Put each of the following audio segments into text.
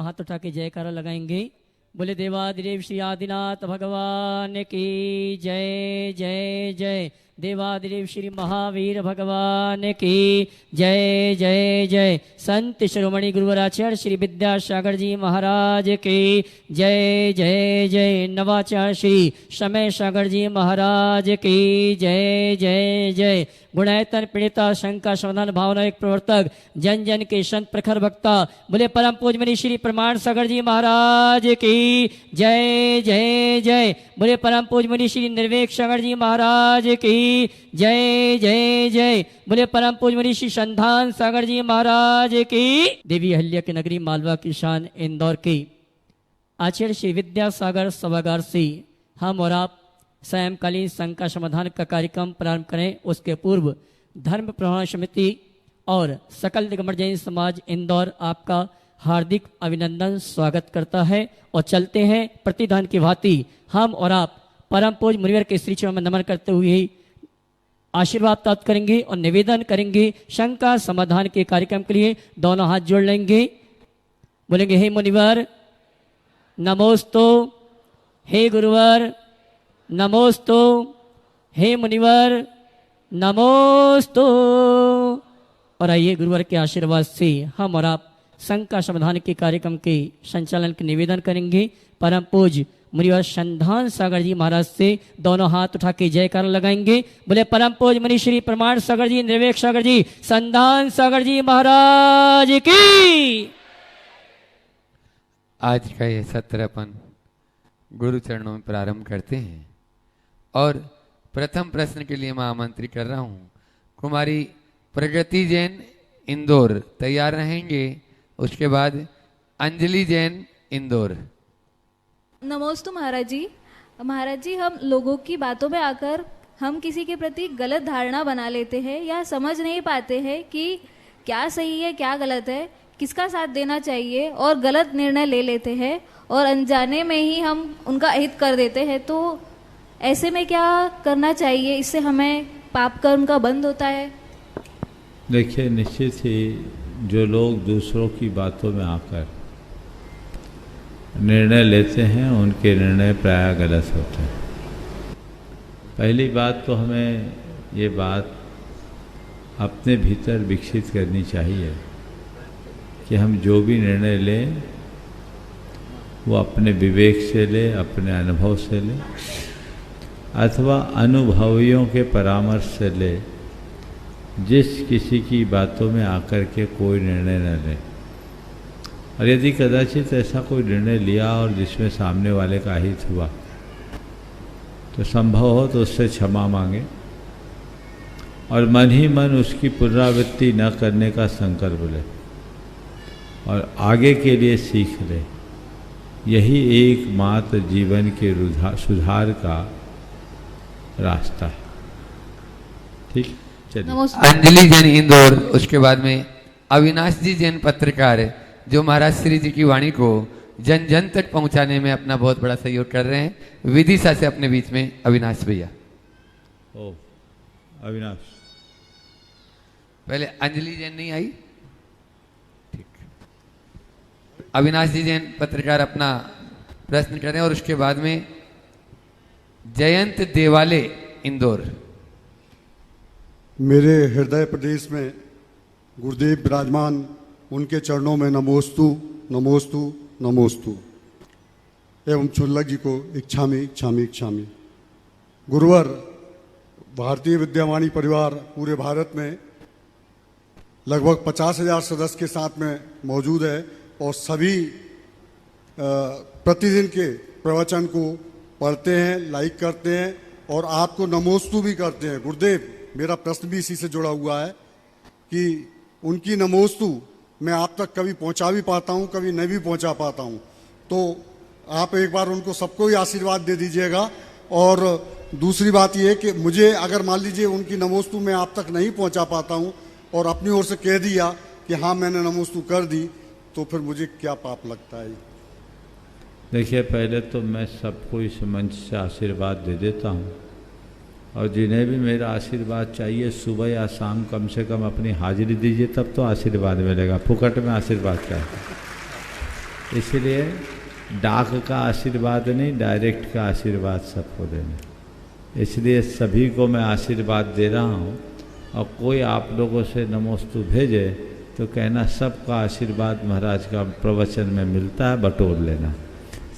दोनों हाथ उठा के जयकारा लगाएंगे। बोले देवादिदेव श्री आदिनाथ भगवान की जय जय जय। देवादिदेव श्री महावीर भगवान की जय जय जय। संत शिरोमणि गुरुवराचार्य श्री विद्यासागर जी महाराज की जय जय जय। नवाचार्य श्री समय सागर जी महाराज की जय जय जय। गुणायतन पीड़िता शंका समाधान भावना एक प्रवर्तक जन जन के संत प्रखर भक्ता बोले परम पूज्य श्री प्रमाण सागर जी महाराज की जय जय जय। बोले परम पूज्य श्री निर्वेक सागर जी महाराज की जय जय जय। बोले परम पूज्य श्री संधान सागर जी महाराज की। देवी अहिल्या की नगरी मालवा की शान इंदौर की आचार्य श्री विद्यासागर सभागार से हम और आप सायंकालीन शंका समाधान का कार्यक्रम प्रारंभ करें। उसके पूर्व धर्म प्रमाण समिति और सकल दिगंबर जैन समाज इंदौर आपका हार्दिक अभिनंदन स्वागत करता है। और चलते हैं प्रतिदान की भांति हम और आप परम पूज्य मुनिवर के श्री चरणों में नमन करते हुए आशीर्वाद प्राप्त करेंगे और निवेदन करेंगे शंका समाधान के कार्यक्रम के लिए दोनों हाथ जोड़ लेंगे। बोलेंगे हे मुनिवर नमोस्तु, हे गुरुवर नमोस्तु, हे मुनिवर नमोस्तु। और आइए गुरुवर के आशीर्वाद से हम और आप शंका समाधान के कार्यक्रम के संचालन के निवेदन करेंगे। परम पूज्य मुनिवर संधान सागर जी महाराज से दोनों हाथ उठा के जयकारा लगाएंगे। बोले परम पूज्य मुनि श्री प्रमाण सागर जी निर्वेक सागर जी संधान सागर जी महाराज की। आज का यह सत्र अपन गुरु चरणों में प्रारंभ करते हैं और प्रथम प्रश्न के लिए मैं आमंत्रित कर रहा हूं कुमारी प्रगति जैन इंदौर तैयार रहेंगे। उसके बाद अंजलि जैन इंदौर। नमोस्तु महाराज जी। महाराज जी, हम लोगों की बातों में आकर हम किसी के प्रति गलत धारणा बना लेते हैं या समझ नहीं पाते हैं कि क्या सही है क्या गलत है, किसका साथ देना चाहिए और गलत निर्णय ले लेते हैं और अनजाने में ही हम उनका हित कर देते हैं। तो ऐसे में क्या करना चाहिए, इससे हमें पाप कर्म का बंद होता है? देखिए, निश्चित ही जो लोग दूसरों की बातों में आकर निर्णय लेते हैं उनके निर्णय प्रायः गलत होते हैं। पहली बात तो हमें ये बात अपने भीतर विकसित करनी चाहिए कि हम जो भी निर्णय लें वो अपने विवेक से लें, अपने अनुभव से लें अथवा अनुभवियों के परामर्श से लें। जिस किसी की बातों में आकर के कोई निर्णय न लें, और यदि कदाचित ऐसा कोई निर्णय लिया और जिसमें सामने वाले का हित हुआ तो संभव हो तो उससे क्षमा मांगे और मन ही मन उसकी पुनरावृत्ति न करने का संकल्प ले और आगे के लिए सीख ले। यही एकमात्र जीवन के सुधार का रास्ता है। ठीक, चलिए। अंजलि जैन इंदौर, उसके बाद में अविनाश जी जैन पत्रकार जो महाराज श्री जी की वाणी को जन जन तक पहुंचाने में अपना बहुत बड़ा सहयोग कर रहे हैं। विदिशा से अपने बीच में अविनाश भैया। ओ अविनाश, पहले अंजलि जैन नहीं आई, ठीक। अविनाश जी जैन पत्रकार अपना प्रश्न कर रहे हैं और उसके बाद में जयंत देवाले इंदौर। मेरे हृदय प्रदेश में गुरुदेव विराजमान, उनके चरणों में नमोस्तु नमोस्तु नमोस्तु। एवं चुल्लक जी को इच्छामी इच्छामी इच्छामी। गुरुवर, भारतीय विद्यावाणी परिवार पूरे भारत में लगभग 50,000 सदस्य के साथ में मौजूद है और सभी प्रतिदिन के प्रवचन को पढ़ते हैं, लाइक करते हैं और आपको नमोस्तु भी करते हैं। गुरुदेव, मेरा प्रश्न भी इसी से जुड़ा हुआ है कि उनकी नमोस्तु मैं आप तक कभी पहुंचा भी पाता हूं, कभी नहीं भी पहुंचा पाता हूं, तो आप एक बार उनको सबको ही आशीर्वाद दे दीजिएगा। और दूसरी बात यह है कि मुझे अगर मान लीजिए उनकी नमोस्तु मैं आप तक नहीं पहुंचा पाता हूं और अपनी ओर से कह दिया कि हाँ मैंने नमोस्तु कर दी, तो फिर मुझे क्या पाप लगता है? देखिए, पहले तो मैं सबको इस मंच से आशीर्वाद दे देता हूँ और जिन्हें भी मेरा आशीर्वाद चाहिए सुबह या शाम कम से कम अपनी हाजिरी दीजिए, तब तो आशीर्वाद मिलेगा। फुकट में आशीर्वाद क्या है? इसलिए डाक का आशीर्वाद नहीं, डायरेक्ट का आशीर्वाद सबको देना। इसलिए सभी को मैं आशीर्वाद दे रहा हूँ, और कोई आप लोगों से नमोस्तु भेजे तो कहना सबका आशीर्वाद महाराज का प्रवचन में मिलता है, बटोर लेना।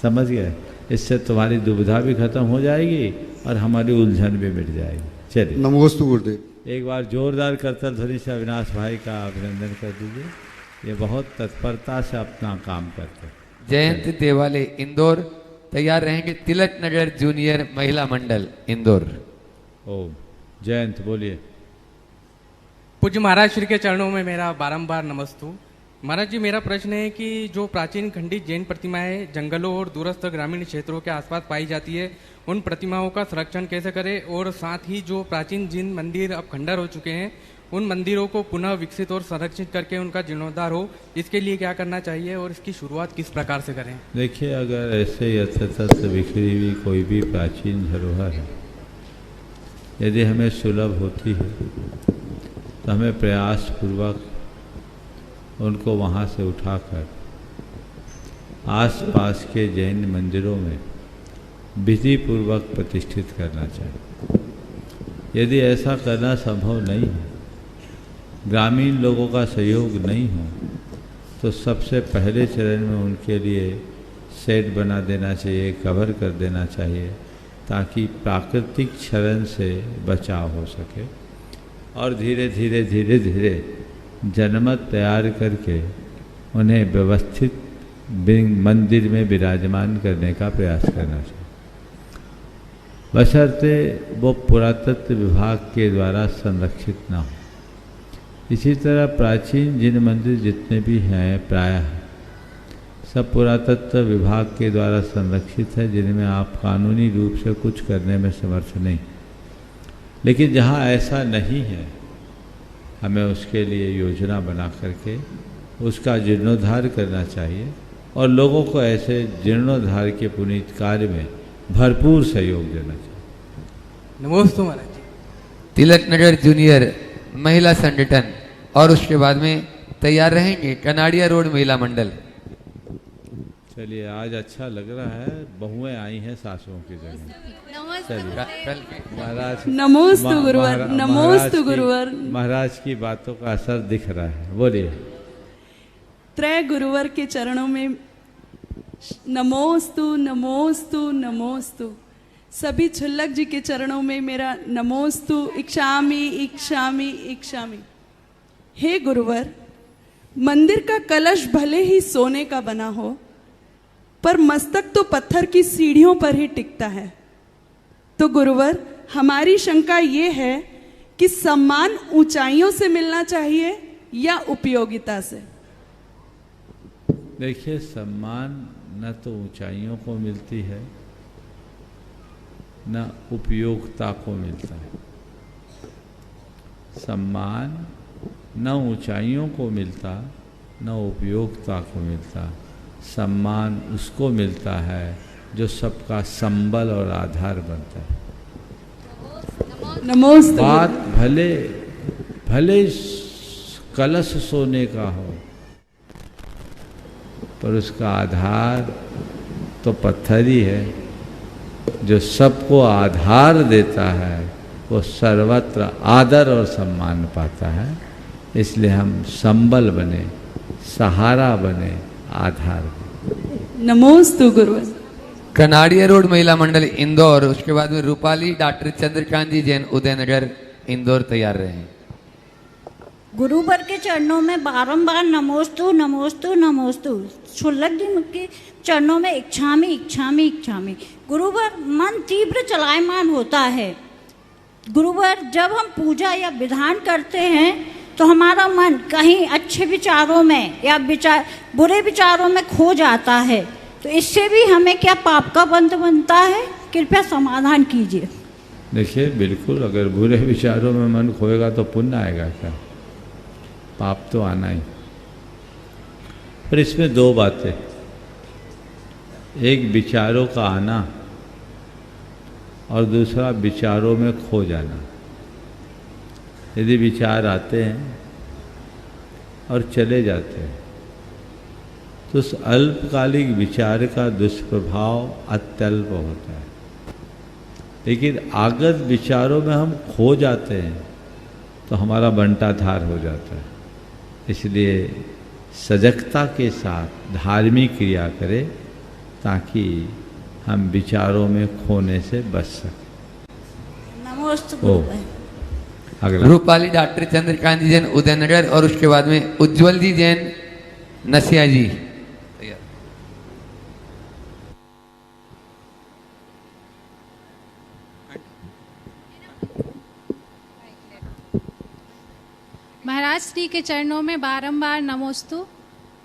समझ गए? इससे तुम्हारी दुविधा भी खत्म हो जाएगी और हमारी उलझन भी मिट जाएगी। चलिए, नमोस्तु गुरुदेव। एक बार जोरदार करतल ध्वनि से अविनाश भाई का अभिनंदन कर दीजिए। ये बहुत तत्परता से अपना काम करते हैं। जयंत देवाले इंदौर तैयार रहेंगे। तिलक नगर जूनियर महिला मंडल इंदौर। ओम जयंत बोलिए। पूज्य महाराज श्री के चरणों में मेरा बारंबार नमस्तु। महाराज जी, मेरा प्रश्न है कि जो प्राचीन खंडित जैन प्रतिमाएं जंगलों और दूरस्थ ग्रामीण क्षेत्रों के आसपास पाई जाती है, उन प्रतिमाओं का संरक्षण कैसे करें, और साथ ही जो प्राचीन जिन मंदिर अब खंडर हो चुके हैं, उन मंदिरों को पुनः विकसित और संरक्षित करके उनका जीर्णोद्धार हो, इसके लिए क्या करना चाहिए और इसकी शुरुआत किस प्रकार से करें? देखिए, अगर ऐसे यथातथ बिखरी हुई कोई भी प्राचीन धरोहर है, यदि हमें सुलभ होती है तो हमें प्रयासपूर्वक उनको वहाँ से उठाकर आसपास के जैन मंदिरों में विधि पूर्वक प्रतिष्ठित करना चाहिए। यदि ऐसा करना संभव नहीं है, ग्रामीण लोगों का सहयोग नहीं हो, तो सबसे पहले चरण में उनके लिए शेड बना देना चाहिए, कवर कर देना चाहिए, ताकि प्राकृतिक क्षरण से बचाव हो सके। और धीरे धीरे धीरे धीरे जनमत तैयार करके उन्हें व्यवस्थित मंदिर में विराजमान करने का प्रयास करना चाहिए, बशर्ते वो पुरातत्व विभाग के द्वारा संरक्षित ना हो। इसी तरह प्राचीन जिन मंदिर जितने भी हैं प्रायः सब पुरातत्व विभाग के द्वारा संरक्षित है, जिनमें आप कानूनी रूप से कुछ करने में समर्थ नहीं। लेकिन जहाँ ऐसा नहीं है, हमें उसके लिए योजना बना करके उसका जीर्णोद्धार करना चाहिए, और लोगों को ऐसे जीर्णोद्धार के पुनीत कार्य में भरपूर सहयोग देना चाहिए। नमस्ते महाराज जी। तिलक नगर जूनियर महिला संगठन, और उसके बाद में तैयार रहेंगे कनाड़िया रोड महिला मंडल। चलिए, आज अच्छा लग रहा है, बहुएं आई हैं सासुओं की जगह। चलिए, महाराज नमोस्तु गुरुवर, नमोस्तु गुरुवर। महाराज की बातों का असर दिख रहा है, बोलिए। त्रय गुरुवर के चरणों में नमोस्तु नमोस्तु नमोस्तु। सभी छुल्लक जी के चरणों में मेरा नमोस्तु। इक्षामि इक्षामि इक्षामि। हे गुरुवर, मंदिर का कलश भले ही सोने का बना हो, पर मस्तक तो पत्थर की सीढ़ियों पर ही टिकता है। तो गुरुवर, हमारी शंका ये है कि सम्मान ऊंचाइयों से मिलना चाहिए या उपयोगिता से? देखिए, सम्मान न तो ऊंचाइयों को मिलती है, न उपयोगिता को मिलता है। सम्मान न ऊंचाइयों को मिलता, न उपयोगिता को मिलता। सम्मान उसको मिलता है जो सबका संबल और आधार बनता है। नमोस्तु। बात भले भले कलश सोने का हो, पर उसका आधार तो पत्थर ही है। जो सबको आधार देता है वो सर्वत्र आदर और सम्मान पाता है। इसलिए हम संबल बने, सहारा बने, आधार बने। नमोस्तु गुरुवर। कनाड़िया रोड महिला मंडल इंदौर, उसके बाद में रूपाली डॉक्टर चंद्रकांत जी जैन उदयनगर इंदौर तैयार रहे। गुरुवर के चरणों में बारंबार नमोस्तु नमोस्तु नमोस्तु। छुल्लक जी के चरणों में इच्छामि इच्छामि इच्छामि। गुरुवर, मन तीव्र चलायमान होता है। गुरुवर, जब हम पूजा या विधान करते हैं तो हमारा मन कहीं अच्छे विचारों में या बुरे विचारों में खो जाता है। तो इससे भी हमें क्या पाप का बंध बनता है? कृपया समाधान कीजिए। देखिए, बिल्कुल, अगर बुरे विचारों में मन खोएगा तो पुण्य आएगा क्या? पाप तो आना ही। पर इसमें दो बातें, एक विचारों का आना और दूसरा विचारों में खो जाना। यदि विचार आते हैं और चले जाते हैं तो उस अल्पकालिक विचार का दुष्प्रभाव अत्यल्प होता है। लेकिन आगत विचारों में हम खो जाते हैं तो हमारा बंटाधार हो जाता है। इसलिए सजगता के साथ धार्मिक क्रिया करें ताकि हम विचारों में खोने से बच सकें। नमोस्तु ओ अगला रूपाली डॉक्टर चंद्रकांत जी जैन उदयनगर और उसके बाद में उज्जवल जी जैन नसिया जी। महाराज श्री के चरणों में बारंबार नमोस्तु।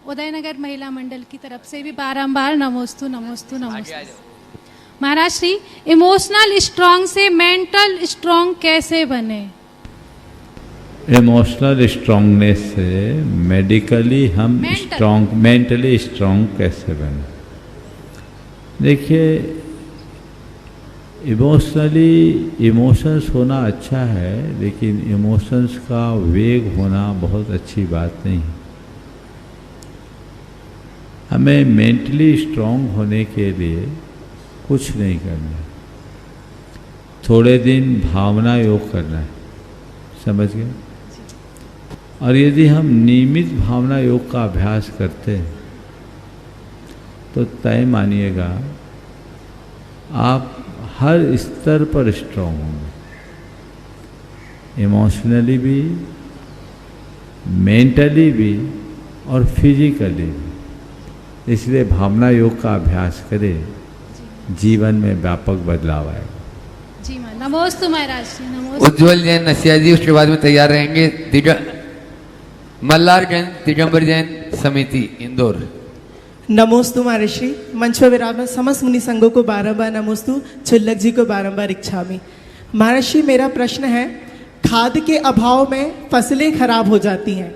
उदयनगर महिला मंडल की तरफ से भी बारंबार नमोस्तु नमोस्तु नमोस्तु। महाराज श्री, इमोशनल स्ट्रांग से मेंटल स्ट्रांग कैसे बने? इमोशनल स्ट्रांगनेस से मेडिकली हम स्ट्रांग, मेंटली स्ट्रांग कैसे बने? देखिए, इमोशंस होना अच्छा है, लेकिन इमोशंस का वेग होना बहुत अच्छी बात नहीं है। हमें मेंटली स्ट्रांग होने के लिए कुछ नहीं करना है, थोड़े दिन भावना योग करना है, समझ गए? और यदि हम नियमित भावना योग का अभ्यास करते हैं तो तय मानिएगा आप हर स्तर पर स्ट्रांग होंगे, इमोशनली भी, मेंटली भी और फिजिकली भी। इसलिए भावना योग का अभ्यास करें, जीवन में व्यापक बदलाव आएगा। जी मां, नमोस्तु महाराज जी, नमोस्तु। उज्जवल जैन नसिया जी, उसके बाद में तैयार रहेंगे मल्लार जैन दिगंबर जैन समिति इंदौर। नमोस्तु महर्षि। मंच पर विराजमान समस्त मुनि संघों को बारंबार नमोस्तु। छुल्लक जी को बारंबार इच्छामि। महर्षि, मेरा प्रश्न है, खाद के अभाव में फसलें खराब हो जाती हैं,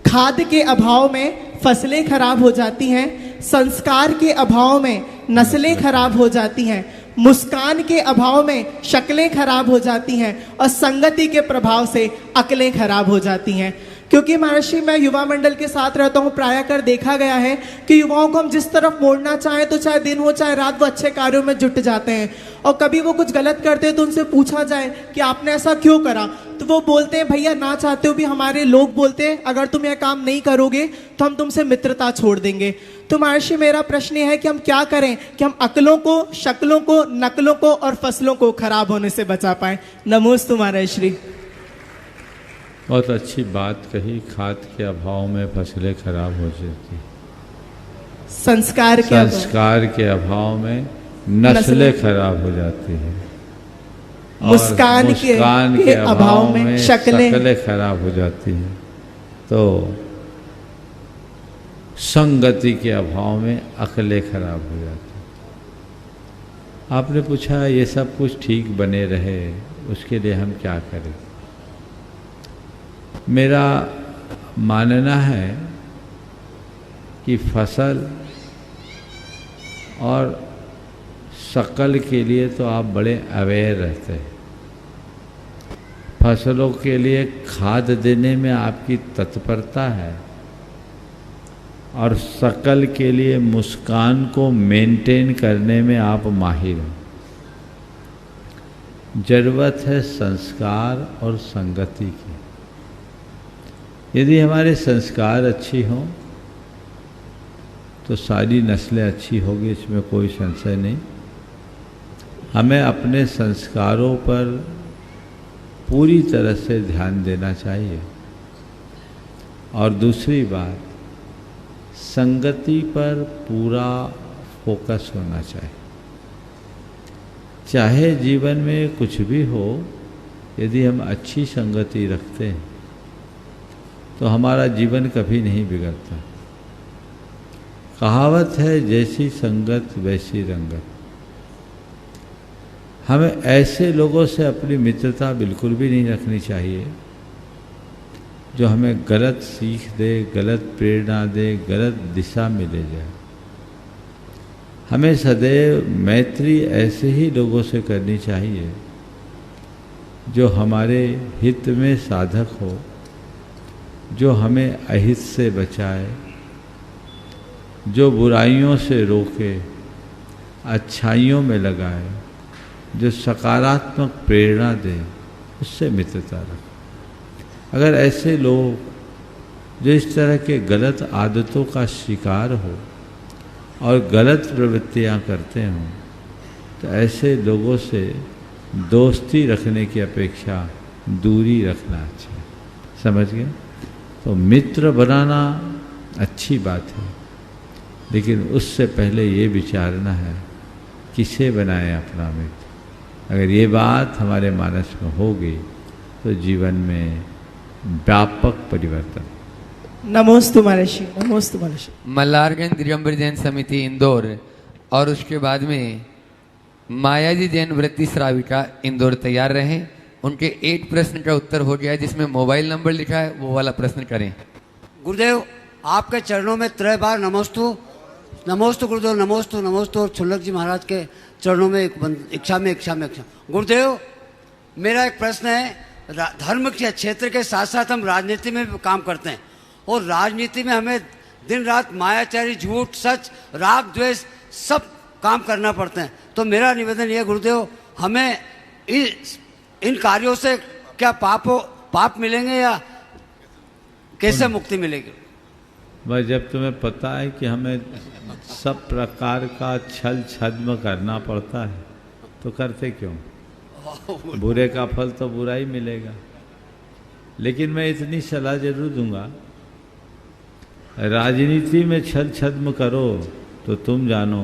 खाद के अभाव में फसलें खराब हो जाती हैं, संस्कार के अभाव में नस्लें खराब हो जाती हैं, मुस्कान के अभाव में शक्लें खराब हो जाती हैं और संगति के प्रभाव से अकलें खराब हो जाती हैं। क्योंकि महर्षि, मैं युवा मंडल के साथ रहता हूँ, प्राय कर देखा गया है कि युवाओं को हम जिस तरफ मोड़ना चाहें तो चाहे दिन हो चाहे रात, वो अच्छे कार्यों में जुट जाते हैं। और कभी वो कुछ गलत करते हैं तो उनसे पूछा जाए कि आपने ऐसा क्यों करा, तो वो बोलते हैं, भैया ना चाहते हो भी हमारे लोग बोलते हैं अगर तुम यह काम नहीं करोगे तो हम तुमसे मित्रता छोड़ देंगे। तो महर्षि, मेरा प्रश्न ये है कि हम क्या करें कि हम अकलों को, शक्लों को, नकलों को और फसलों को खराब होने से बचा पाए। नमोस्तु महर्षि। बहुत अच्छी बात कही। खाद के अभाव में फसलें खराब हो जाती, संस्कार के अभाव में नस्लें खराब हो जाती है, मुस्कान के अभाव में शक्लें खराब हो जाती हैं, तो संगति के अभाव में अकलें खराब हो जाती हैं। आपने पूछा ये सब कुछ ठीक बने रहे उसके लिए हम क्या करें? मेरा मानना है कि फसल और शकल के लिए तो आप बड़े अवेयर रहते हैं। फसलों के लिए खाद देने में आपकी तत्परता है और शकल के लिए मुस्कान को मेंटेन करने में आप माहिर हो। जरूरत है संस्कार और संगति की। यदि हमारे संस्कार अच्छी हों तो सारी नस्लें अच्छी होगी, इसमें कोई संशय नहीं। हमें अपने संस्कारों पर पूरी तरह से ध्यान देना चाहिए। और दूसरी बात, संगति पर पूरा फोकस होना चाहिए। चाहे जीवन में कुछ भी हो, यदि हम अच्छी संगति रखते हैं तो हमारा जीवन कभी नहीं बिगड़ता। कहावत है, जैसी संगत वैसी रंगत। हमें ऐसे लोगों से अपनी मित्रता बिल्कुल भी नहीं रखनी चाहिए जो हमें गलत सीख दे, गलत प्रेरणा दे, गलत दिशा में ले जाए। हमें सदैव मैत्री ऐसे ही लोगों से करनी चाहिए जो हमारे हित में साधक हो, जो हमें अहित से बचाए, जो बुराइयों से रोके, अच्छाइयों में लगाए, जो सकारात्मक प्रेरणा दे, उससे मित्रता रख। अगर ऐसे लोग जो इस तरह के गलत आदतों का शिकार हो और गलत प्रवृत्तियां करते हों, तो ऐसे लोगों से दोस्ती रखने की अपेक्षा दूरी रखना अच्छा है। समझ गए? तो मित्र बनाना अच्छी बात है, लेकिन उससे पहले ये विचारना है किसे बनाए अपना मित्र। अगर ये बात हमारे मानस में होगी तो जीवन में व्यापक परिवर्तन। नमोस्तु महर्षि, नमोस्तु महर्षि। मल्हारगंज दिगंबर जैन समिति इंदौर और उसके बाद में मायाजी जैन वृत्ति श्राविका इंदौर तैयार रहें। उनके 8 प्रश्न का उत्तर हो गया है, जिसमें मोबाइल नंबर लिखा है, वो वाला प्रश्न करें। गुरुदेव, आपके चरणों में 3 बार नमोस्तु, नमोस्तु गुरुदेव, नमोस्तु नमोस्तु। और छुल्लक जी महाराज के चरणों में इच्छा में गुरुदेव, मेरा एक प्रश्न है। धर्म के क्षेत्र के साथ साथ हम राजनीति में भी काम करते हैं, और राजनीति में हमें दिन रात मायाचारी, झूठ, सच, राग, द्वेष सब काम करना पड़ते हैं। तो मेरा निवेदन ये गुरुदेव, हमें इन कार्यों से क्या पाप मिलेंगे या कैसे मुक्ति मिलेगी? भाई, जब तुम्हें पता है कि हमें सब प्रकार का छल छद्म करना पड़ता है तो करते क्यों? बुरे का फल तो बुरा ही मिलेगा। लेकिन मैं इतनी सलाह जरूर दूंगा, राजनीति में छल छद्म करो तो तुम जानो,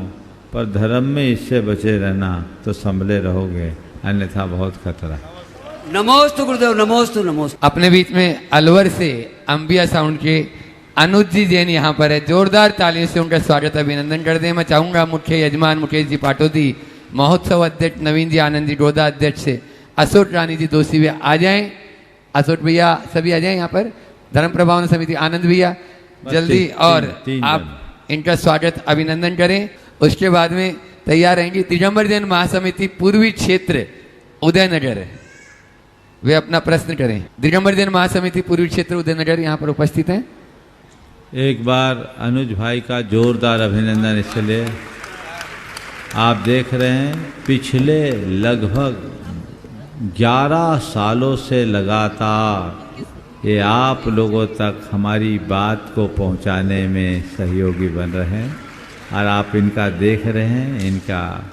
पर धर्म में इससे बचे रहना तो संभले रहोगे, अन्यथा बहुत खतरा। नमोस्तु गुरुदेव, नमोस्तु नमोस्तु। अपने बीच में अलवर से अंबिया साउंड के अनुज जी जैन यहाँ पर है। जोरदार तालियों से उनका स्वागत, अभिनंदन कर दें। मैं चाहूंगा मुख्य यजमान मुकेश जी पाटोदी, महोत्सव अध्यक्ष नवीन जी आनंद जी, गोदा अध्यक्ष से अशोक रानी जी दोषी भैया आ जाएं। अशोक भैया सभी आ जाएं यहाँ पर। धर्म प्रभावन समिति आनंद भैया जल्दी, और आप इनका स्वागत अभिनंदन करें। उसके बाद में तैयार रहेंगी दिगंबर जैन महासमिति पूर्वी क्षेत्र उदयनगर, वे अपना प्रश्न करें। दिगंबर जैन महासमिति पूर्वी क्षेत्र उदयनगर यहाँ पर उपस्थित हैं। एक बार अनुज भाई का जोरदार अभिनंदन इसलिए, आप देख रहे हैं पिछले लगभग 11 सालों से लगातार ये आप लोगों तक हमारी बात को पहुंचाने में सहयोगी बन रहे हैं, और आप इनका देख रहे हैं, इनका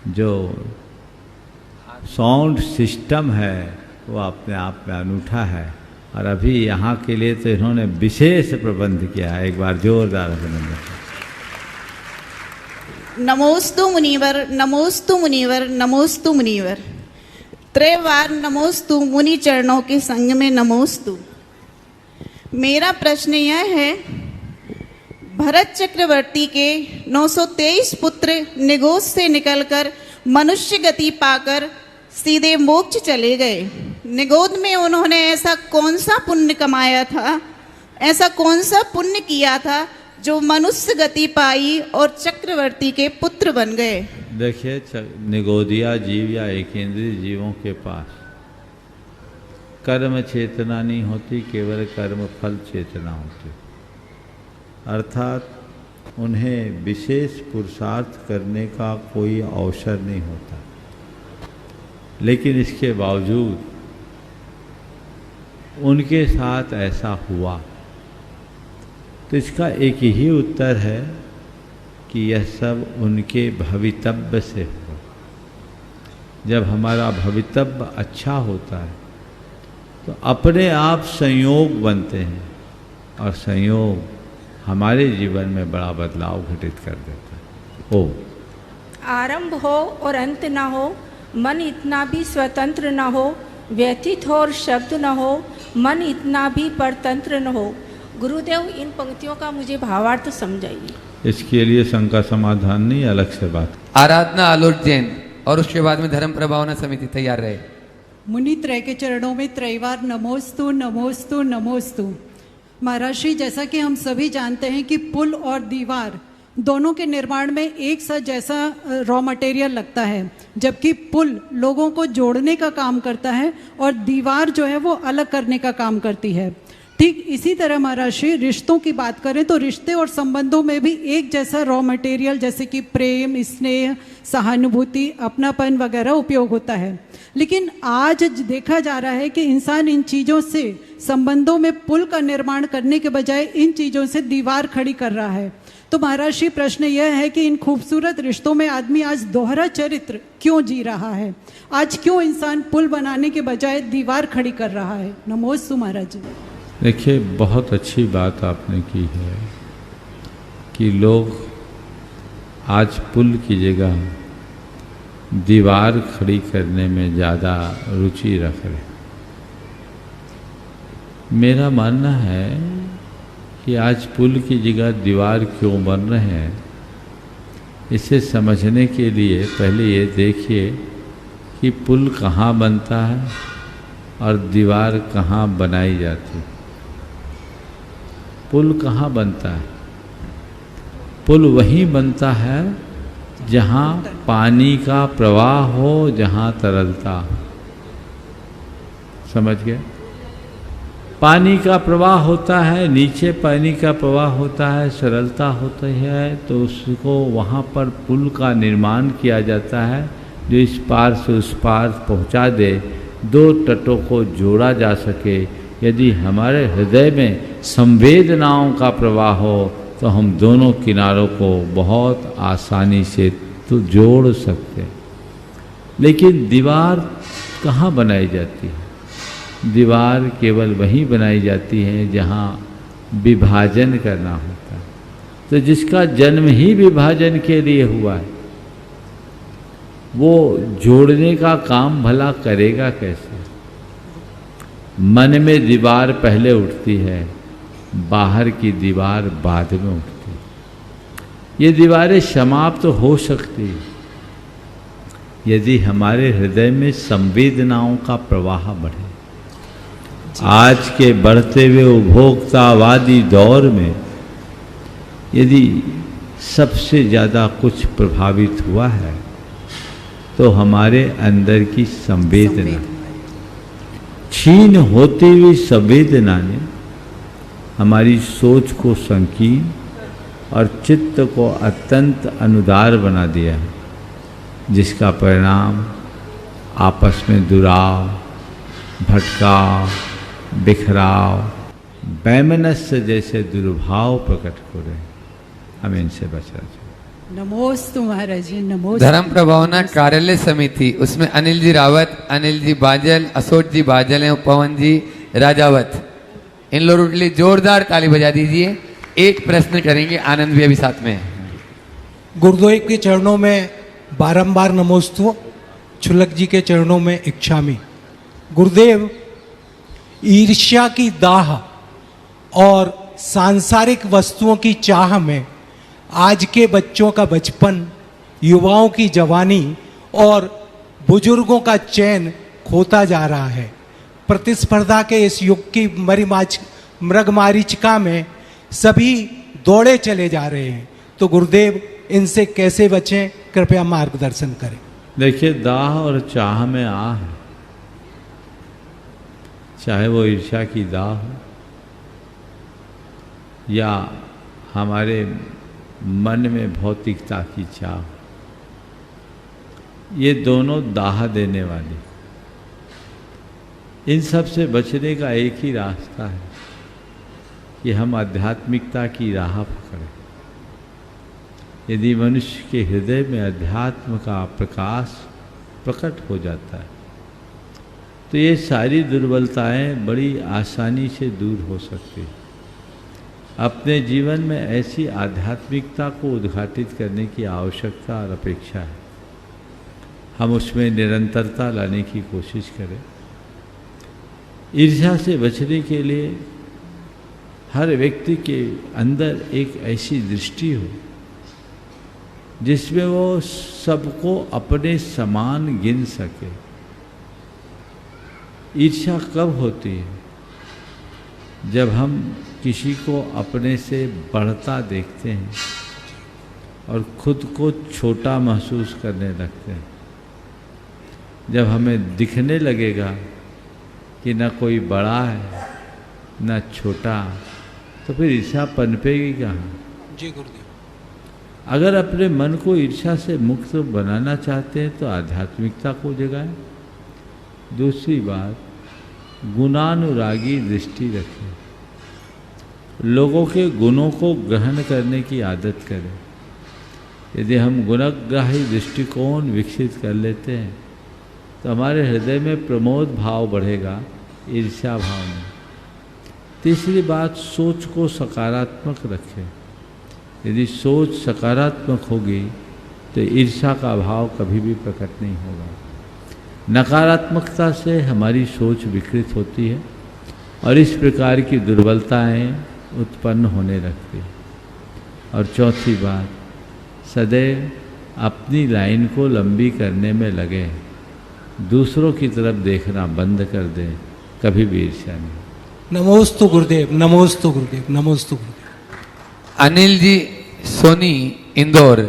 जो साउंड सिस्टम है वो अपने आप में अनूठा है, और अभी यहाँ के लिए तो इन्होंने विशेष प्रबंध किया है। एक बार जोरदार अभिनंदन। नमोस्तु मुनिवर, नमोस्तु मुनिवर, नमोस्तु मुनिवर। 3 बार नमोस्तु मुनि चरणों के संग में नमोस्तु। मेरा प्रश्न यह है, भरत चक्रवर्ती के 923 पुत्र निगोद से निकलकर मनुष्य गति पाकर सीधे मोक्ष चले गए। निगोद में उन्होंने ऐसा कौन सा पुण्य कमाया था, ऐसा कौन सा पुण्य किया था जो मनुष्य गति पाई और चक्रवर्ती के पुत्र बन गए? देखिए, निगोदिया जीव या एकेंद्रीय जीवों के पास कर्म चेतना नहीं होती, केवल कर्म फल चेतना होती। अर्थात उन्हें विशेष पुरुषार्थ करने का कोई अवसर नहीं होता, लेकिन इसके बावजूद उनके साथ ऐसा हुआ। तो इसका एक ही उत्तर है कि यह सब उनके भवितव्य से हुआ। जब हमारा भवितव्य अच्छा होता है तो अपने आप संयोग बनते हैं, और संयोग हमारे जीवन में बड़ा बदलाव घटित कर देता है। ओ आरंभ हो और अंत ना हो, मन इतना भी स्वतंत्र न हो, व्यथित हो और शब्द न हो, मन इतना भी परतंत्र न हो। गुरुदेव, इन पंक्तियों का मुझे भावार्थ समझाइए। इसके लिए शंका समाधान नहीं, अलग से बात। आराधना आलोक जैन, और उसके बाद में धर्म प्रभावना समिति तैयार रहे। मुनि त्रय के चरणों में त्रैवार नमोस्तु नमोस्तु नमोस्तु। महर्षि, जैसा कि हम सभी जानते हैं कि पुल और दीवार दोनों के निर्माण में एक सा जैसा रॉ मटेरियल लगता है, जबकि पुल लोगों को जोड़ने का काम करता है और दीवार जो है वो अलग करने का काम करती है। ठीक इसी तरह महर्षि रिश्तों की बात करें तो रिश्ते और संबंधों में भी एक जैसा रॉ मटेरियल जैसे कि प्रेम, स्नेह, सहानुभूति, अपनापन वगैरह उपयोग होता है। लेकिन आज देखा जा रहा है कि इंसान इन चीज़ों से, संबंधों में पुल का निर्माण करने के बजाय इन चीज़ों से दीवार खड़ी कर रहा है। तो महर्षि प्रश्न यह है कि इन खूबसूरत रिश्तों में आदमी आज दोहरा चरित्र क्यों जी रहा है? आज क्यों इंसान पुल बनाने के बजाय दीवार खड़ी कर रहा है? नमोस्तु महाराज जी। देखिए, बहुत अच्छी बात आपने की है कि लोग आज पुल की जगह दीवार खड़ी करने में ज़्यादा रुचि रख रहे। मेरा मानना है कि आज पुल की जगह दीवार क्यों बन रहे हैं, इसे समझने के लिए पहले ये देखिए कि पुल कहाँ बनता है और दीवार कहाँ बनाई जाती है। पुल कहाँ बनता है? पुल वहीं बनता है जहाँ पानी का प्रवाह हो, जहाँ तरलता हो। समझ गए? पानी का प्रवाह होता है, नीचे पानी का प्रवाह होता है, सरलता होती है, तो उसको वहाँ पर पुल का निर्माण किया जाता है जो इस पार से उस पार पहुँचा दे, दो तटों को जोड़ा जा सके। यदि हमारे हृदय में संवेदनाओं का प्रवाह हो तो हम दोनों किनारों को बहुत आसानी से तो जोड़ सकते हैं। लेकिन दीवार कहाँ बनाई जाती है? दीवार केवल वहीं बनाई जाती है जहाँ विभाजन करना होता है। तो जिसका जन्म ही विभाजन के लिए हुआ है, वो जोड़ने का काम भला करेगा कैसे? मन में दीवार पहले उठती है, बाहर की दीवार बाद में उठती है। ये दीवारें समाप्त तो हो सकती है यदि हमारे हृदय में संवेदनाओं का प्रवाह बढ़े। आज के बढ़ते हुए उपभोक्तावादी दौर में यदि सबसे ज़्यादा कुछ प्रभावित हुआ है तो हमारे अंदर की संवेदना, क्षीण होती हुई संवेदना ने हमारी सोच को संकीर्ण और चित्त को अत्यंत अनुदार बना दिया है, जिसका परिणाम आपस में दुराव, भटकाव, बिखराव, वैमनस्य जैसे दुर्भाव प्रकट हो रहे हैं। हमें इनसे बचना चाहिए। नमोस्तु महाराज जी, नमोस्तु। धर्म प्रभावना कार्यालय समिति, उसमें अनिल जी रावत, अनिल जी बाजल, अशोक जी बाजल हैं, पवन जी राजावत, इन लोगों के लिए जोरदार ताली बजा दीजिए। एक प्रश्न करेंगे, आनंद भी अभी साथ में है। गुरुदेव के चरणों में बारंबार नमोस्तु, छुलक जी के चरणों में इच्छामी। गुरुदेव, ईर्ष्या की दाह और सांसारिक वस्तुओं की चाह में आज के बच्चों का बचपन, युवाओं की जवानी और बुजुर्गों का चैन खोता जा रहा है। प्रतिस्पर्धा के इस युग की मृगमारीचिका में सभी दौड़े चले जा रहे हैं, तो गुरुदेव इनसे कैसे बचें, कृपया मार्गदर्शन करें। देखिए, दाह और चाह में आह है, चाहे वो ईर्ष्या की दाह हो या हमारे मन में भौतिकता की चाह, ये दोनों दाह देने वाली। इन सब से बचने का एक ही रास्ता है कि हम आध्यात्मिकता की राह पकड़ें। यदि मनुष्य के हृदय में अध्यात्म का प्रकाश प्रकट हो जाता है तो ये सारी दुर्बलताएं बड़ी आसानी से दूर हो सकती हैं। अपने जीवन में ऐसी आध्यात्मिकता को उद्घाटित करने की आवश्यकता और अपेक्षा है। हम उसमें निरंतरता लाने की कोशिश करें। ईर्ष्या से बचने के लिए हर व्यक्ति के अंदर एक ऐसी दृष्टि हो जिसमें वो सबको अपने समान गिन सके। ईर्ष्या कब होती है? जब हम किसी को अपने से बढ़ता देखते हैं और खुद को छोटा महसूस करने लगते हैं। जब हमें दिखने लगेगा कि न कोई बड़ा है न छोटा, तो फिर ईर्ष्या पनपेगी कहाँ? जी गुरुदेव। अगर अपने मन को ईर्ष्या से मुक्त बनाना चाहते हैं तो आध्यात्मिकता को जगाएं। दूसरी बात, गुणानुरागी दृष्टि रखें, लोगों के गुणों को ग्रहण करने की आदत करें। यदि हम गुणग्राही दृष्टिकोण विकसित कर लेते हैं तो हमारे हृदय में प्रमोद भाव बढ़ेगा, ईर्ष्या भाव नहीं। तीसरी बात, सोच को सकारात्मक रखें। यदि सोच सकारात्मक होगी तो ईर्ष्या का भाव कभी भी प्रकट नहीं होगा। नकारात्मकता से हमारी सोच विकृत होती है और इस प्रकार की दुर्बलताएं उत्पन्न होने लगती हैं। और चौथी बात, सदैव अपनी लाइन को लंबी करने में लगे, दूसरों की तरफ देखना बंद कर दें, कभी भी ईर्ष्या नहीं। नमोस्तु गुरुदेव, नमोस्तु गुरुदेव, नमोस्तु गुरुदेव। अनिल जी सोनी इंदौर,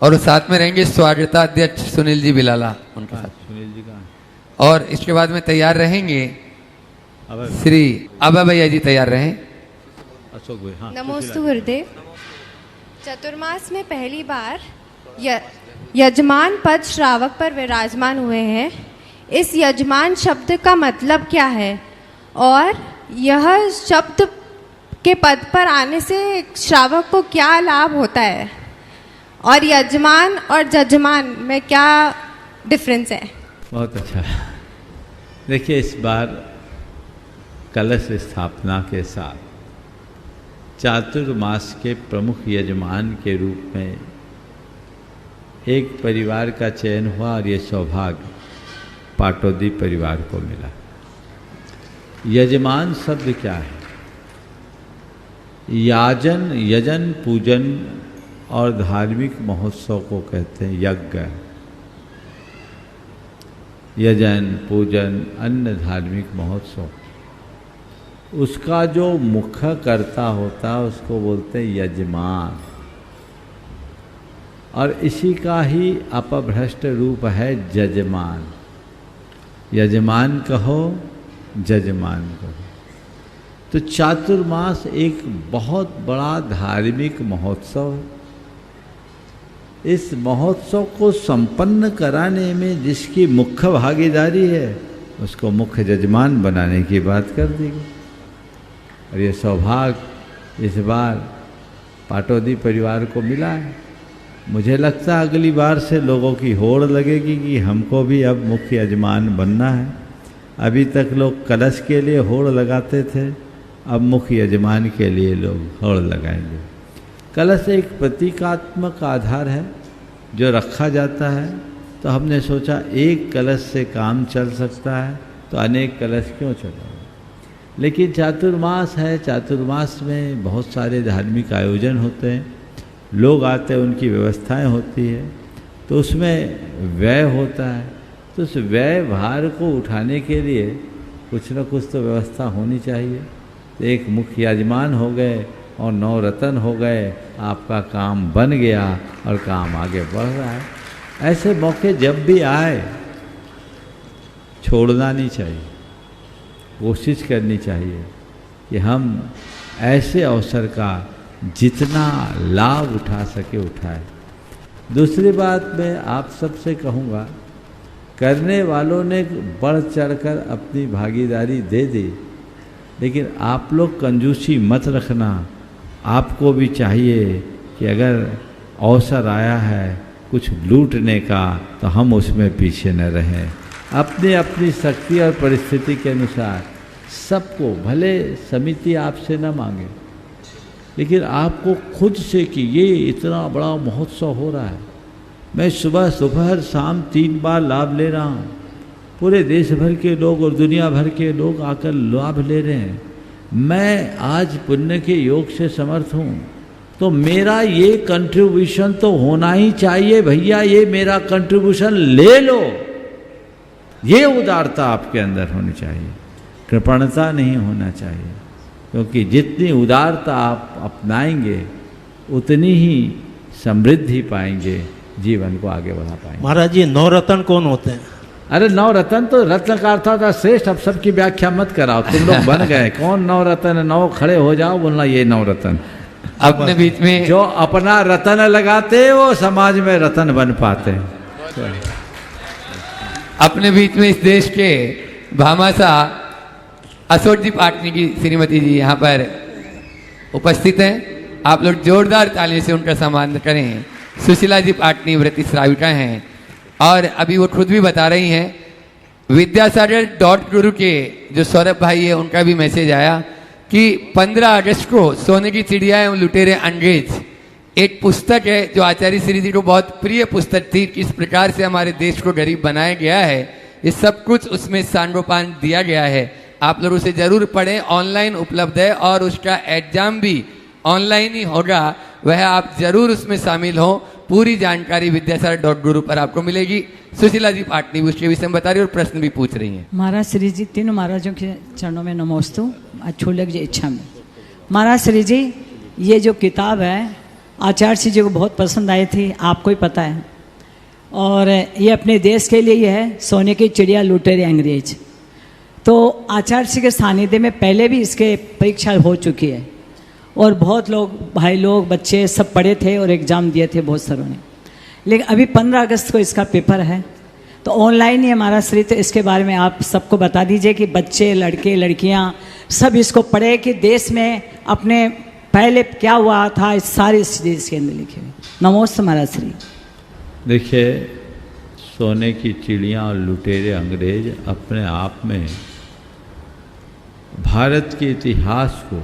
और साथ में रहेंगे स्वागता अध्यक्ष सुनील जी बिलाला, उनके साथ सुनील जी का। और इसके बाद में तैयार रहेंगे श्री अभय भैया जी, तैयार रहें। अशोक भाई, हाँ। नमोस्तु गुरुदेव। चतुर्मास में पहली बार यजमान पद श्रावक पर विराजमान हुए हैं। इस यजमान शब्द का मतलब क्या है और यह शब्द के पद पर आने से श्रावक को क्या लाभ होता है, और यजमान और जजमान में क्या डिफरेंस है? बहुत अच्छा। देखिए, इस बार कलश स्थापना के साथ चातुर्मास के प्रमुख यजमान के रूप में एक परिवार का चयन हुआ और ये सौभाग्य पाटौदी परिवार को मिला। यजमान शब्द क्या है? याजन, यजन, पूजन और धार्मिक महोत्सव को कहते हैं यज्ञ। यजन, पूजन, अन्य धार्मिक महोत्सव, उसका जो मुख्य कर्ता होता है उसको बोलते हैं यजमान। और इसी का ही अपभ्रष्ट रूप है जजमान। यजमान कहो, जजमान कहो। तो चातुर्मास एक बहुत बड़ा धार्मिक महोत्सव है। इस महोत्सव को संपन्न कराने में जिसकी मुख्य भागीदारी है उसको मुख्य जजमान बनाने की बात कर दी गई। और ये सौभाग्य इस बार पाटौदी परिवार को मिला है। मुझे लगता है अगली बार से लोगों की होड़ लगेगी कि हमको भी अब मुख्य यजमान बनना है। अभी तक लोग कलश के लिए होड़ लगाते थे, अब मुख्य यजमान के लिए लोग होड़ लगाएंगे। कलश एक प्रतीकात्मक आधार है जो रखा जाता है, तो हमने सोचा एक कलश से काम चल सकता है तो अनेक कलश क्यों चलाएं। लेकिन चातुर्मास है, चातुर्मास में बहुत सारे धार्मिक आयोजन होते हैं, लोग आते हैं, उनकी व्यवस्थाएं होती है, तो उसमें व्यय होता है। तो उस व्यय भार को उठाने के लिए कुछ न कुछ तो व्यवस्था होनी चाहिए। तो एक मुख्य यजमान हो गए और 9 रत्न हो गए, आपका काम बन गया और काम आगे बढ़ रहा है। ऐसे मौके जब भी आए छोड़ना नहीं चाहिए, कोशिश करनी चाहिए कि हम ऐसे अवसर का जितना लाभ उठा सके उठाए। दूसरी बात मैं आप सबसे कहूँगा, करने वालों ने बढ़ चढ़कर अपनी भागीदारी दे दी, लेकिन आप लोग कंजूसी मत रखना। आपको भी चाहिए कि अगर अवसर आया है कुछ लूटने का तो हम उसमें पीछे न रहें। अपनी अपनी शक्ति और परिस्थिति के अनुसार सबको, भले समिति आपसे न मांगे, लेकिन आपको खुद से कि ये इतना बड़ा महोत्सव हो रहा है, मैं सुबह दोपहर शाम 3 बार लाभ ले रहा हूँ, पूरे देश भर के लोग और दुनिया भर के लोग आकर लाभ ले रहे हैं, मैं आज पुण्य के योग से समर्थ हूँ, तो मेरा ये कंट्रीब्यूशन तो होना ही चाहिए भैया, ये मेरा कंट्रीब्यूशन ले लो। ये उदारता आपके अंदर होनी चाहिए, कृपणता नहीं होना चाहिए, क्योंकि जितनी उदारता आप अपनाएंगे उतनी ही समृद्धि पाएंगे, जीवन को आगे बढ़ा पाएंगे। महाराज जी 9 रत्न कौन होते हैं? अरे नौ रत्न तो रत्न का अर्थ था श्रेष्ठ, अब सबकी व्याख्या मत कराओ, तुम लोग बन गए कौन नौ रत्न, नौ खड़े हो जाओ बोलना ये नौ रत्न। अपने बीच में जो अपना रतन लगाते वो समाज में रतन बन पाते हैं। अपने बीच में इस देश के भामाशाह अशोक जी पाटनी की श्रीमती जी यहाँ पर उपस्थित हैं। आप लोग जोरदार तालियों से उनका सम्मान करें। सुशीला जी पाटनी व्रती श्राविका हैं और अभी वो खुद भी बता रही हैं। विद्यासागर.गुरु के जो सौरभ भाई है उनका भी मैसेज आया कि 15 अगस्त को सोने की चिड़िया एवं लुटेरे अंग्रेज एक पुस्तक है जो आचार्य श्री जी को बहुत प्रिय पुस्तक थी। किस प्रकार से हमारे देश को गरीब बनाया गया है, ये सब कुछ उसमें सांगोपांग दिया गया है। आप लोग उसे जरूर पढ़ें, ऑनलाइन उपलब्ध है और उसका एग्जाम भी ऑनलाइन ही होगा, वह आप जरूर उसमें शामिल हो। पूरी जानकारी विद्यासागर.गुरु पर आपको मिलेगी। सुशीला जी पाटनी भी उसके विषय में बता रही और प्रश्न भी पूछ रही हैं। महाराज श्री जी, तीनों महाराजों के चरणों में नमोस्तु। छोलक जी इच्छा में महाराज श्री जी, ये जो किताब है आचार्य श्री जी को बहुत पसंद आई थी, आपको ही पता है, और ये अपने देश के लिए ही है, सोने की चिड़िया लुटेरे अंग्रेज। तो आचार्य श्री के सानिध्य में पहले भी इसके परीक्षा हो चुकी है और बहुत लोग, भाई लोग, बच्चे सब पढ़े थे और एग्ज़ाम दिए थे बहुत सारों ने। लेकिन अभी 15 अगस्त को इसका पेपर है तो ऑनलाइन ही हमारा श्री, तो इसके बारे में आप सबको बता दीजिए कि बच्चे, लड़के, लड़कियां सब इसको पढ़े कि देश में अपने पहले क्या हुआ था, इस सारे देश के अंदर लिखे हुए। नमोस्त महाराज श्री। देखिए, सोने की चिड़िया और लुटेरे अंग्रेज अपने आप में भारत के इतिहास को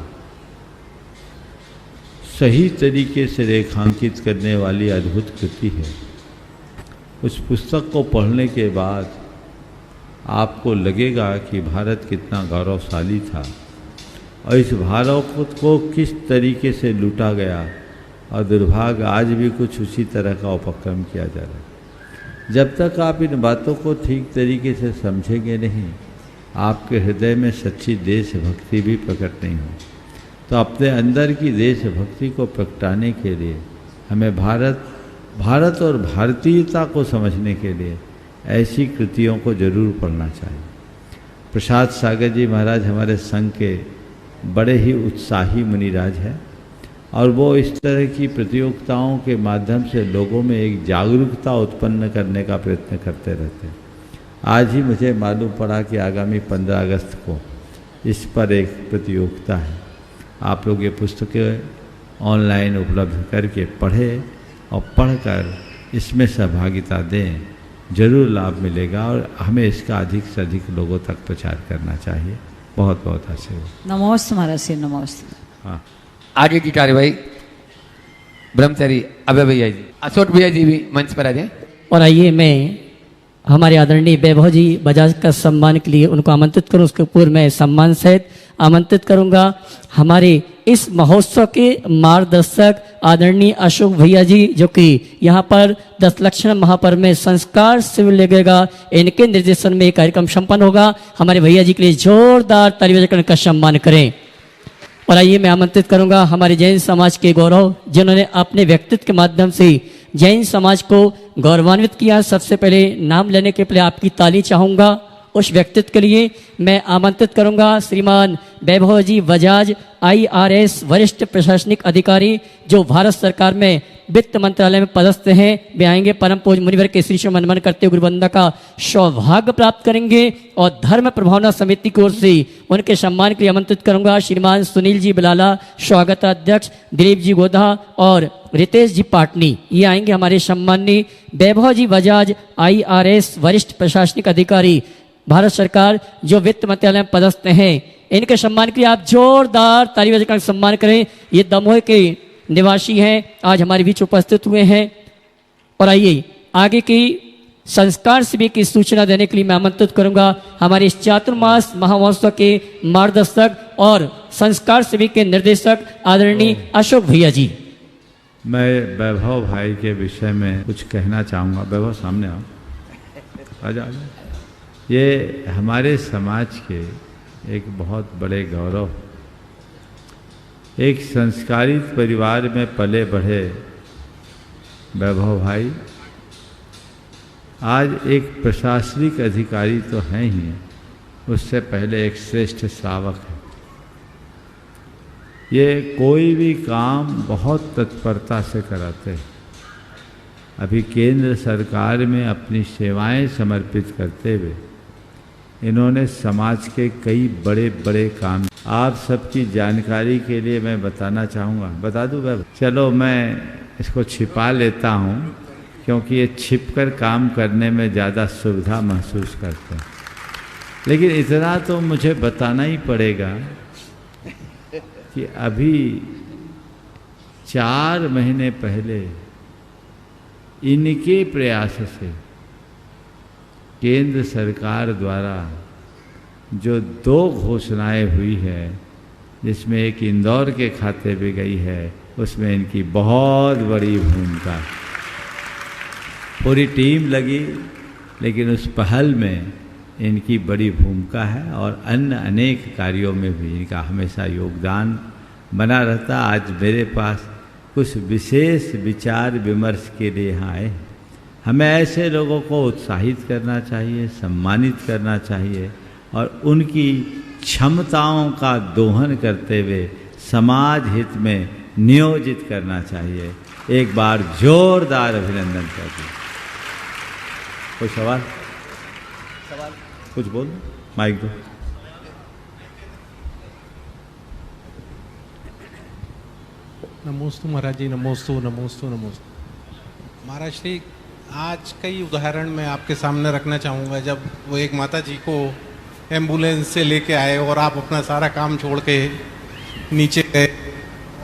सही तरीके से रेखांकित करने वाली अद्भुत कृति है। उस पुस्तक को पढ़ने के बाद आपको लगेगा कि भारत कितना गौरवशाली था और इस भारत को किस तरीके से लूटा गया और दुर्भाग्य आज भी कुछ उसी तरह का उपक्रम किया जा रहा है। जब तक आप इन बातों को ठीक तरीके से समझेंगे नहीं, आपके हृदय में सच्ची देशभक्ति भी प्रकट नहीं हो। तो अपने अंदर की देशभक्ति को प्रगटाने के लिए हमें भारत और भारतीयता को समझने के लिए ऐसी कृतियों को जरूर पढ़ना चाहिए। प्रसाद सागर जी महाराज हमारे संघ के बड़े ही उत्साही मुनिराज हैं और वो इस तरह की प्रतियोगिताओं के माध्यम से लोगों में एक जागरूकता उत्पन्न करने का प्रयत्न करते रहते हैं। आज ही मुझे मालूम पड़ा कि आगामी 15 अगस्त को इस पर एक प्रतियोगिता है। आप लोग ये पुस्तकें ऑनलाइन उपलब्ध करके पढ़ें और पढ़कर इसमें सहभागिता दें, जरूर लाभ मिलेगा और हमें इसका अधिक से अधिक लोगों तक प्रचार करना चाहिए। बहुत बहुत आशीर्वाद। नमोस्त महाराज श्री, नमोस्त। हाँ, आगे की कार्यवाही ब्रह्मचारी अभय भैया जी, अशोक भैया जी भी मंच पर आ जाए। और आइए मैं हमारे आदरणीय वैभव जी बजाज का सम्मान के लिए उनको आमंत्रित करूं। उसके पूर्व मैं सम्मान सहित आमंत्रित करूंगा हमारे इस महोत्सव के मार्गदर्शक आदरणीय अशोक भैया जी, जो कि यहाँ पर 10 लक्षण महापर्व में संस्कार शिविर लगेगा, इनके निर्देशन में कार्यक्रम संपन्न होगा। हमारे भैया जी के लिए जोरदार ताली बजाकर इनका सम्मान करें। और आइए मैं आमंत्रित करूंगा हमारे जैन समाज के गौरव, जिन्होंने अपने व्यक्तित्व के माध्यम से जैन समाज को गौरवान्वित किया। सबसे पहले नाम लेने के पहले आपकी ताली चाहूँगा। उस व्यक्तित्व के लिए मैं आमंत्रित करूंगा श्रीमान वैभव जी बजाज, IRS वरिष्ठ प्रशासनिक अधिकारी, जो भारत सरकार में वित्त मंत्रालय में पदस्थ हैं। वे आएंगे, परम पूज्य मुनिवर के श्री मनमन करते हुए गुरुवंदना का सौभाग्य प्राप्त करेंगे और धर्म प्रभावना समिति की ओर से उनके सम्मान के लिए आमंत्रित करूंगा श्रीमान सुनील जी बिलाला, स्वागताध्यक्ष, दिलीप जी गोधा और रितेश जी पाटनी। ये आएंगे हमारे सम्माननीय वैभव जी बजाज, IRS वरिष्ठ प्रशासनिक अधिकारी, भारत सरकार, जो वित्त मंत्रालय में पदस्थ हैं। इनके सम्मान के लिए आप जोरदार ताली बजाकर सम्मान करें। ये दमोह के निवासी हैं, आज हमारे बीच उपस्थित हुए हैं। और आइए आगे की संस्कार शिविर की सूचना देने के लिए मैं आमंत्रित करूंगा हमारे इस चातुर्मास महामहोत्सव के मार्गदर्शक और संस्कार शिविर के निर्देशक आदरणीय अशोक भैया जी। मैं वैभव भाई के विषय में कुछ कहना चाहूँगा। वैभव सामने आओ, आजा। ये हमारे समाज के एक बहुत बड़े गौरव, एक संस्कारित परिवार में पले बढ़े वैभव भाई आज एक प्रशासनिक अधिकारी तो हैं ही, उससे पहले एक श्रेष्ठ श्रावक है। ये कोई भी काम बहुत तत्परता से कराते हैं। अभी केंद्र सरकार में अपनी सेवाएं समर्पित करते हुए इन्होंने समाज के कई बड़े बड़े काम, आप सबकी जानकारी के लिए मैं बताना चाहूँगा। बता दूँ मैं? चलो मैं इसको छिपा लेता हूँ, क्योंकि ये छिपकर काम करने में ज़्यादा सुविधा महसूस करते हैं। लेकिन इतना तो मुझे बताना ही पड़ेगा कि अभी 4 महीने पहले इनके प्रयास से केंद्र सरकार द्वारा जो 2 घोषणाएं हुई है, जिसमें एक इंदौर के खाते में गई है, उसमें इनकी बहुत बड़ी भूमिका। पूरी टीम लगी, लेकिन उस पहल में इनकी बड़ी भूमिका है और अन्य अनेक कार्यों में भी इनका हमेशा योगदान बना रहता। आज मेरे पास कुछ विशेष विचार विमर्श के लिए यहाँ आए। हमें ऐसे लोगों को उत्साहित करना चाहिए, सम्मानित करना चाहिए और उनकी क्षमताओं का दोहन करते हुए समाज हित में नियोजित करना चाहिए। एक बार जोरदार अभिनंदन करते। कोई सवाल? कुछ बोल, माइक दो। नमोस्तु महाराज जी, नमोस्तु नमोस्तु नमोस्तु। महाराज श्री, आज कई उदाहरण मैं आपके सामने रखना चाहूँगा। जब वो एक माता जी को एम्बुलेंस से लेके आए और आप अपना सारा काम छोड़ के नीचे गए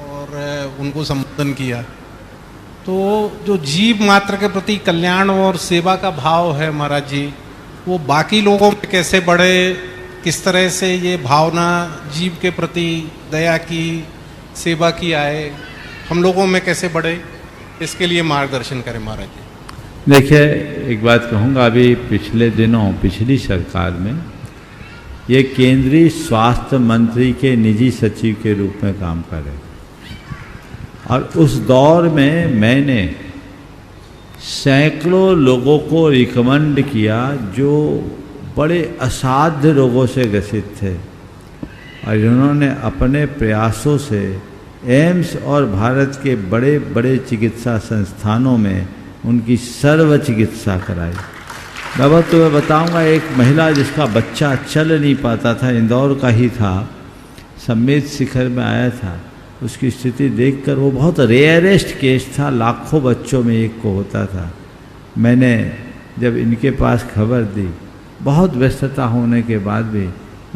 और उनको संबोधन किया, तो जो जीव मात्र के प्रति कल्याण और सेवा का भाव है महाराज जी, वो बाकी लोगों में कैसे बढ़े, किस तरह से ये भावना जीव के प्रति दया की, सेवा की आए, हम लोगों में कैसे बढ़े, इसके लिए मार्गदर्शन करें महाराज जी। देखिए, एक बात कहूँगा, अभी पिछले दिनों पिछली सरकार में ये केंद्रीय स्वास्थ्य मंत्री के निजी सचिव के रूप में काम कर रहे, और उस दौर में मैंने सैकड़ों लोगों को रिकमेंड किया जो बड़े असाध्य रोगों से ग्रसित थे, और इन्होंने अपने प्रयासों से एम्स और भारत के बड़े बड़े चिकित्सा संस्थानों में उनकी सर्व चिकित्सा कराई। बाबा तुम्हें बताऊंगा, एक महिला जिसका बच्चा चल नहीं पाता था, इंदौर का ही था, सम्मेद शिखर में आया था, उसकी स्थिति देखकर, वो बहुत रेयरेस्ट केस था, लाखों बच्चों में एक को होता था। मैंने जब इनके पास खबर दी, बहुत व्यस्तता होने के बाद भी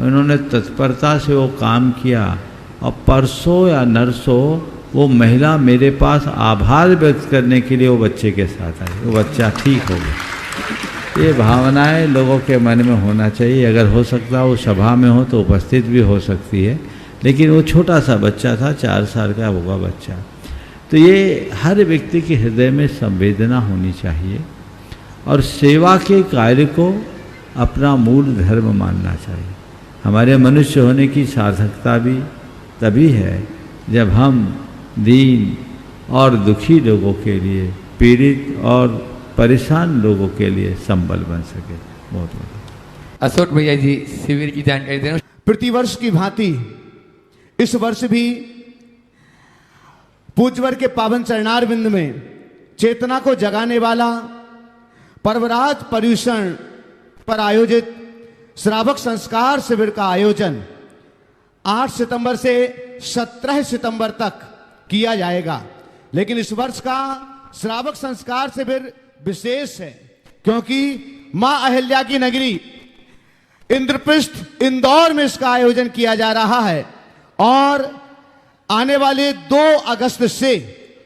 उन्होंने तत्परता से वो काम किया, और परसों या नरसों वो महिला मेरे पास आभार व्यक्त करने के लिए वो बच्चे के साथ आई, वो बच्चा ठीक हो गया। ये भावनाएं लोगों के मन में होना चाहिए। अगर हो सकता वो सभा में हो तो उपस्थित भी हो सकती है, लेकिन वो छोटा सा बच्चा था, 4 साल का होगा बच्चा। तो ये हर व्यक्ति के हृदय में संवेदना होनी चाहिए और सेवा के कार्य को अपना मूल धर्म मानना चाहिए। हमारे मनुष्य होने की सार्थकता भी तभी है जब हम दीन और दुखी लोगों के लिए, पीड़ित और परेशान लोगों के लिए संबल बन सके। बहुत बहुत अशोक भैया जी शिविर की जानकारी दें। प्रतिवर्ष की भांति इस वर्ष भी पूज्यवर के पावन चरणारविंद में चेतना को जगाने वाला पर्वराज पर्यूषण पर आयोजित श्रावक संस्कार शिविर का आयोजन 8 सितंबर से 17 सितंबर तक किया जाएगा। लेकिन इस वर्ष का श्रावक संस्कार शिविर विशेष है, क्योंकि मां अहिल्या की नगरी इंद्रप्रस्थ इंदौर में इसका आयोजन किया जा रहा है, और आने वाले 2 अगस्त से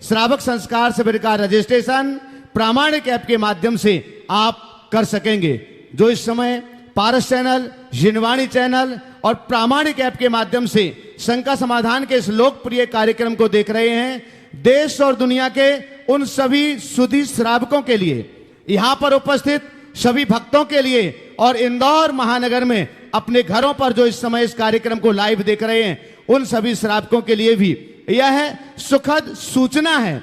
श्रावक संस्कार शिविर का रजिस्ट्रेशन प्रामाणिक ऐप के माध्यम से आप कर सकेंगे। जो इस समय पारस चैनल, जिनवाणी चैनल और प्रामाणिक ऐप के माध्यम से शंका समाधान के इस लोकप्रिय कार्यक्रम को देख रहे हैं, देश और दुनिया के उन सभी सुधी श्रावकों के लिए, यहां पर उपस्थित सभी भक्तों के लिए और इंदौर महानगर में अपने घरों पर जो इस समय इस कार्यक्रम को लाइव देख रहे हैं, उन सभी श्रावकों के लिए भी यह सुखद सूचना है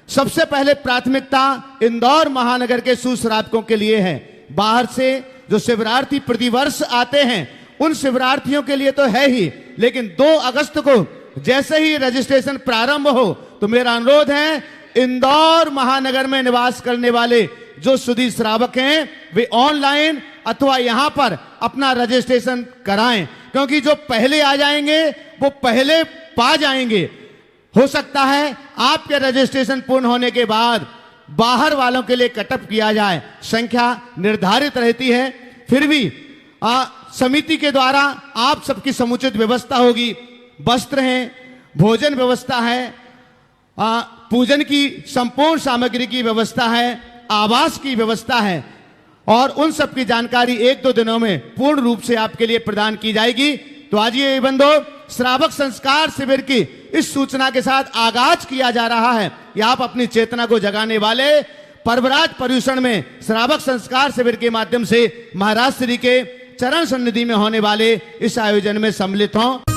सबसे पहले प्राथमिकता इंदौर महानगर के सुश्रावकों के लिए है। बाहर से जो शिविरार्थी प्रतिवर्ष आते हैं उन शिविरार्थियों के लिए तो है ही, लेकिन 2 अगस्त को जैसे ही रजिस्ट्रेशन प्रारंभ हो तो मेरा अनुरोध है इंदौर महानगर में निवास करने वाले जो सुधी श्रावक हैं वे ऑनलाइन अथवा यहां पर अपना रजिस्ट्रेशन कराएं, क्योंकि जो पहले आ जाएंगे वो पहले पा जाएंगे। हो सकता है आपके रजिस्ट्रेशन पूर्ण होने के बाद बाहर वालों के लिए कटअप किया जाए, संख्या निर्धारित रहती है, फिर भी समिति के द्वारा आप सबकी समुचित व्यवस्था होगी। वस्त्र हैं, भोजन व्यवस्था है, पूजन की संपूर्ण सामग्री की व्यवस्था है, आवास की व्यवस्था है और उन सब की जानकारी 1-2 दिनों में पूर्ण रूप से आपके लिए प्रदान की जाएगी। तो आज ये बंधु श्रावक संस्कार शिविर की इस सूचना के साथ आगाज किया जा रहा है कि आप अपनी चेतना को जगाने वाले पर्वराज पर्यूषण में श्रावक संस्कार शिविर के माध्यम से महाराज श्री के चरण सन्निधि में होने वाले इस आयोजन में सम्मिलित हों।